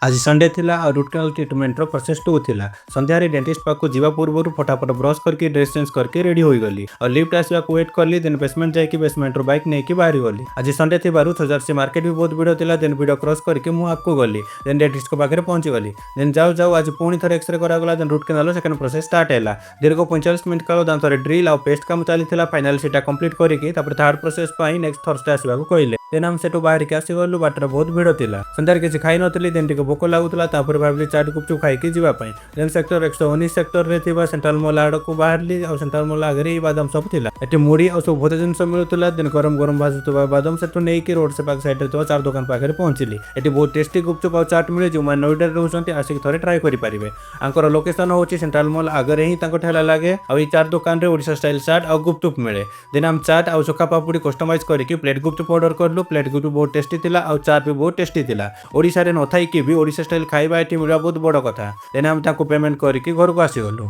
आज संडे थिला और रूट कैनाल ट्रीटमेंट प्रोसेस टू थिला। संध्यारे डेंटिस्ट पाक जीवा पूर्व फटाफट ब्रश करके ड्रेस चेंज करके रेडी हो गली और लिफ्ट आसवा वेट कली देन बेसमेंट जाकि बेसमेंट रो बाइक नहीं बाहरी गली। आज संडे थी थजार से मार्केट भी बहुत भिड़ था। देन भिड़ क्रॉस करके मु आपको गली देन डेंटिस्ट को पाखे पहुंची गली। देन जाऊ जाऊ आज पुणी थे एक्सरे करागला। Then root canal second process start है। दीर्घ 45 मिनट काल दांतर ड्रिल और पेस्ट काम चली फाइनाल से कंप्लीट करके थर्ड प्रोसेस नेक्स्ट थर्सडे आसवा कहले। देन हम सेठू बाहर के आसीगलु। बाटर बहुत भिड़ था। संध्यारे किसी खाई नी। देन टी भोक लगुला भाविली चाट गुपचुप खाई जावाई। देन सेक्टर 119 सेक्टर में सेंट्रल मॉल आड़ को बाहरली और सेंट्रल मॉल आगे बादाम सब थिला। एटी मुड़ी और सब बहुत जिन मिलूला। देन गरम गरम भाजुवा बादाम से नहीं रोड से साइड चार दुकान पाखे पहुंचली। एटी बहुत टेस्टी गुपचुप और चाट मिले। जो नोइडा रोचे आसिक थे ट्राए करेंगे। आंकर लोकेशन हूँ सेंट्रल मॉल आगे ही ठेला लगे और चार दुकान में ओडिशा स्टाइल चाट और गुपचुप मिले। देन हम चाट और चोखा पापुड़ी कस्टमाइज करके प्लेट गुपचुप ऑर्डर कलु। प्लेट गुपचुप बहुत टेस्टी थिला और चाट भी बहुत टेस्टी थिला। ओडिशा रे न थाई कि भी ओडिशा स्टाइल खाଇବା एटी मिलवा बहुत बड़ कथा। देन हम पेमेंट करके घर को आसीगलु।